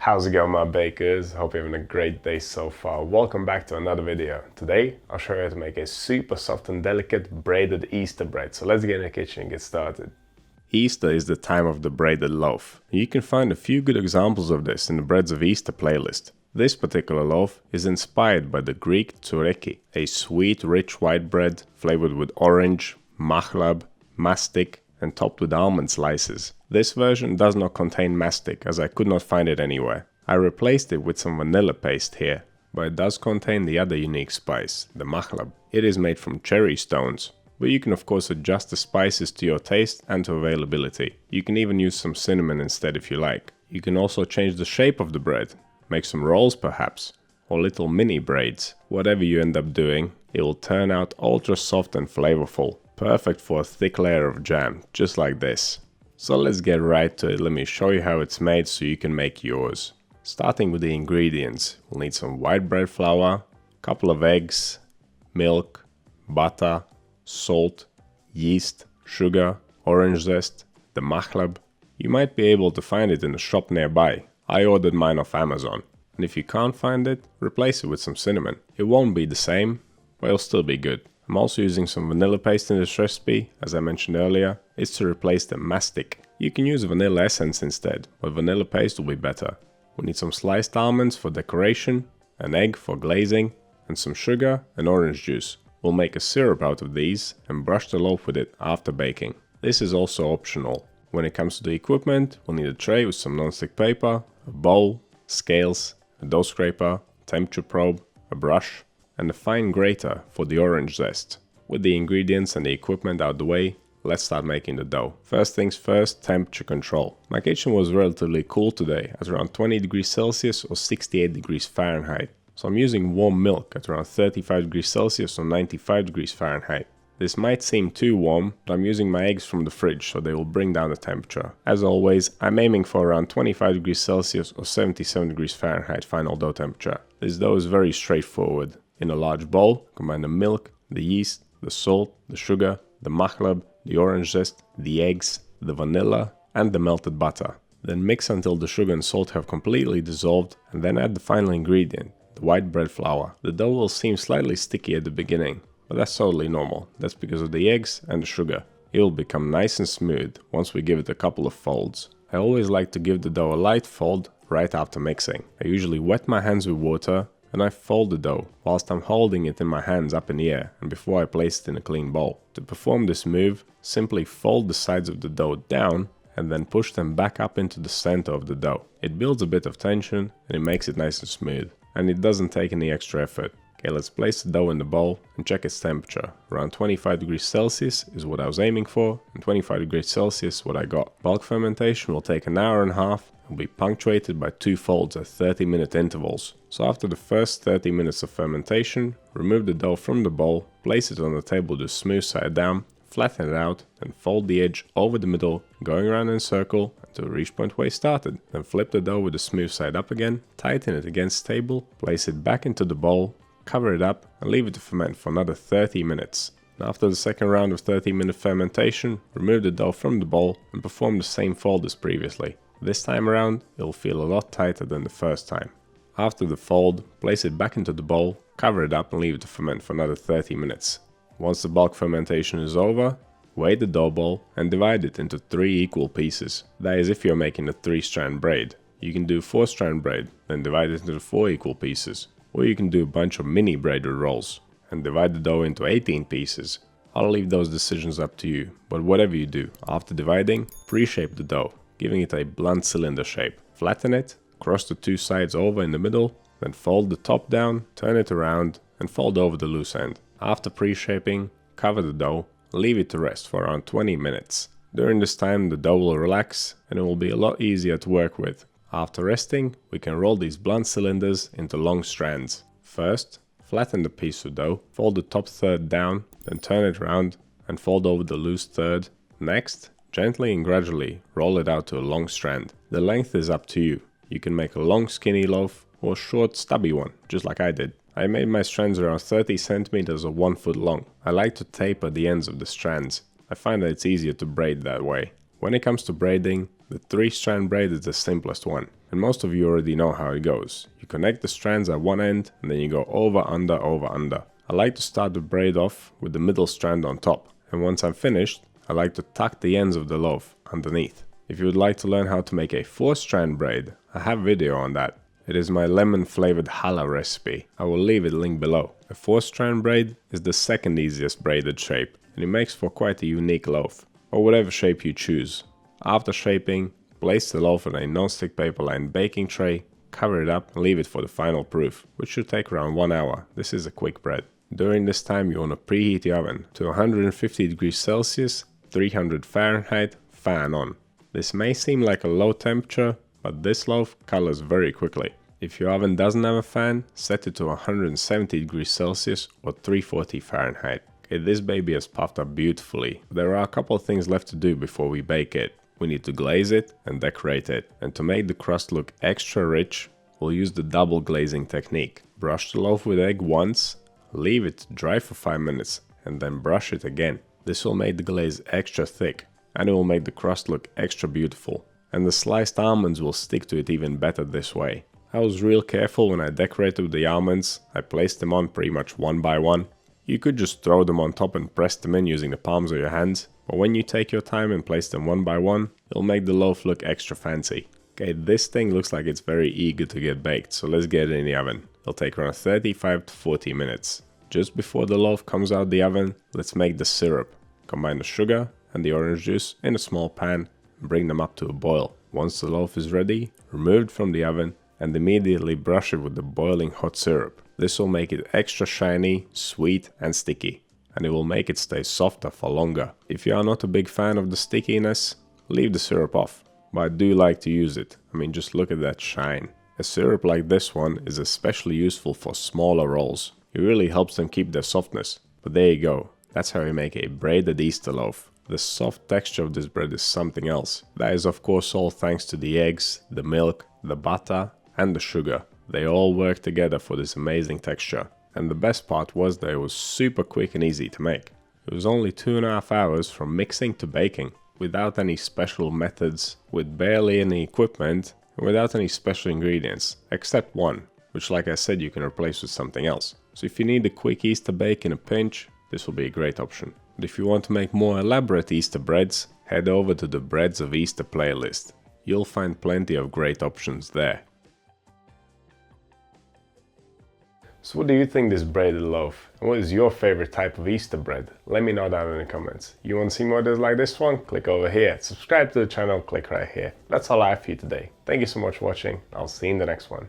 How's it going, my bakers? Hope you're having a great day so far. Welcome back to another video. Today I'll show you how to make a super soft and delicate braided Easter bread. So let's get in the kitchen and get started. Easter is the time of the braided loaf. You can find a few good examples of this in the Breads of Easter playlist. This particular loaf is inspired by the Greek tsoureki, a sweet, rich white bread flavored with orange, mahlab, mastic, and topped with almond slices. This version does not contain mastic, as I could not find it anywhere. I replaced it with some vanilla paste here, but it does contain the other unique spice, the mahlab. It is made from cherry stones, but you can of course adjust the spices to your taste and to availability. You can even use some cinnamon instead if you like. You can also change the shape of the bread, make some rolls perhaps, or little mini braids. Whatever you end up doing, it will turn out ultra soft and flavorful. Perfect for a thick layer of jam, just like this. So let's get right to it. Let me show you how it's made so you can make yours. Starting with the ingredients, we'll need some white bread flour, couple of eggs, milk, butter, salt, yeast, sugar, orange zest, the mahlab. You might be able to find it in a shop nearby. I ordered mine off Amazon. And if you can't find it, replace it with some cinnamon. It won't be the same, but it'll still be good. I'm also using some vanilla paste in this recipe, as I mentioned earlier. It's to replace the mastic. You can use vanilla essence instead, but vanilla paste will be better. We need some sliced almonds for decoration, an egg for glazing, and some sugar and orange juice. We'll make a syrup out of these and brush the loaf with it after baking. This is also optional. When it comes to the equipment, we'll need a tray with some non-stick paper, a bowl, scales, a dough scraper, temperature probe, a brush, and a fine grater for the orange zest. With the ingredients and the equipment out the way, let's start making the dough. First things first, temperature control. My kitchen was relatively cool today at around 20 degrees Celsius or 68 degrees Fahrenheit. So I'm using warm milk at around 35 degrees Celsius or 95 degrees Fahrenheit. This might seem too warm, but I'm using my eggs from the fridge so they will bring down the temperature. As always, I'm aiming for around 25 degrees Celsius or 77 degrees Fahrenheit final dough temperature. This dough is very straightforward. In a large bowl, combine the milk, the yeast, the salt, the sugar, the mahlab, the orange zest, the eggs, the vanilla, and the melted butter. Then mix until the sugar and salt have completely dissolved, and then add the final ingredient, the white bread flour. The dough will seem slightly sticky at the beginning, but that's totally normal. That's because of the eggs and the sugar. It will become nice and smooth once we give it a couple of folds. I always like to give the dough a light fold right after mixing. I usually wet my hands with water and I fold the dough whilst I'm holding it in my hands up in the air and before I place it in a clean bowl. To perform this move, simply fold the sides of the dough down and then push them back up into the center of the dough. It builds a bit of tension and it makes it nice and smooth, and it doesn't take any extra effort. Okay, let's place the dough in the bowl and check its temperature. Around 25 degrees Celsius is what I was aiming for, and 25 degrees Celsius what I got. Bulk fermentation will take an hour and a half and will be punctuated by 2 folds at 30-minute intervals. So after the first 30 minutes of fermentation, remove the dough from the bowl, place it on the table to smooth side down, flatten it out, and fold the edge over the middle, going around in a circle until reach point where you started. Then flip the dough with the smooth side up again, tighten it against the table, place it back into the bowl, cover it up and leave it to ferment for another 30 minutes. Now after the second round of 30-minute fermentation, remove the dough from the bowl and perform the same fold as previously. This time around, it will feel a lot tighter than the first time. After the fold, place it back into the bowl, cover it up and leave it to ferment for another 30 minutes. Once the bulk fermentation is over, weigh the dough ball and divide it into 3 equal pieces. That is if you're making a 3-strand braid. You can do 4-strand braid, then divide it into 4 equal pieces. Or you can do a bunch of mini braided rolls and divide the dough into 18 pieces. I'll leave those decisions up to you, but whatever you do, after dividing, pre-shape the dough, giving it a blunt cylinder shape. Flatten it, cross the 2 sides over in the middle, then fold the top down, turn it around and fold over the loose end. After pre-shaping, cover the dough and leave it to rest for around 20 minutes. During this time the dough will relax and it will be a lot easier to work with. After resting, we can roll these blunt cylinders into long strands. First, flatten the piece of dough, fold the top third down, then turn it around and fold over the loose third. Next, gently and gradually roll it out to a long strand. The length is up to you. You can make a long skinny loaf or a short stubby one, just like I did. I made my strands around 30 centimeters or 1 foot long. I like to taper the ends of the strands. I find that it's easier to braid that way. When it comes to braiding, the 3-strand braid is the simplest one, and most of you already know how it goes. You connect the strands at one end and then you go over, under, over, under. I like to start the braid off with the middle strand on top, and once I'm finished, I like to tuck the ends of the loaf underneath. If you would like to learn how to make a 4-strand braid, I have a video on that. It is my lemon flavored challah recipe. I will leave it linked below. A 4-strand braid is the second easiest braided shape, and it makes for quite a unique loaf, or whatever shape you choose. After shaping, place the loaf on a non-stick paper lined baking tray, cover it up and leave it for the final proof, which should take around 1 hour. This is a quick bread. During this time you want to preheat the oven to 150 degrees Celsius, 300 Fahrenheit, fan on. This may seem like a low temperature, but this loaf colors very quickly. If your oven doesn't have a fan, set it to 170 degrees Celsius or 340 Fahrenheit. Okay, this baby has puffed up beautifully. There are a couple of things left to do before we bake it. We need to glaze it and decorate it. And to make the crust look extra rich, we'll use the double glazing technique. Brush the loaf with egg once, leave it to dry for 5 minutes, and then brush it again. This will make the glaze extra thick, and it will make the crust look extra beautiful. And the sliced almonds will stick to it even better this way. I was real careful when I decorated with the almonds. I placed them on pretty much one by one. You could just throw them on top and press them in using the palms of your hands, but when you take your time and place them one by one, it'll make the loaf look extra fancy. Okay, this thing looks like it's very eager to get baked, so let's get it in the oven. It'll take around 35 to 40 minutes. Just before the loaf comes out the oven, let's make the syrup. Combine the sugar and the orange juice in a small pan and bring them up to a boil. Once the loaf is ready, remove it from the oven and immediately brush it with the boiling hot syrup. This will make it extra shiny, sweet and sticky, and it will make it stay softer for longer. If you are not a big fan of the stickiness, leave the syrup off, but I do like to use it. I mean, just look at that shine. A syrup like this one is especially useful for smaller rolls. It really helps them keep their softness. But there you go, that's how you make a braided Easter loaf. The soft texture of this bread is something else. That is of course all thanks to the eggs, the milk, the butter and the sugar. They all work together for this amazing texture. And the best part was that it was super quick and easy to make. It was only 2.5 hours from mixing to baking, without any special methods, with barely any equipment, and without any special ingredients, except one, which like I said you can replace with something else. So if you need a quick Easter bake in a pinch, this will be a great option. But if you want to make more elaborate Easter breads, head over to the Breads of Easter playlist. You'll find plenty of great options there. So what do you think this braided loaf? And what is your favorite type of Easter bread? Let me know down in the comments. You want to see more videos like this one? Click over here. Subscribe to the channel, click right here. That's all I have for you today. Thank you so much for watching. I'll see you in the next one.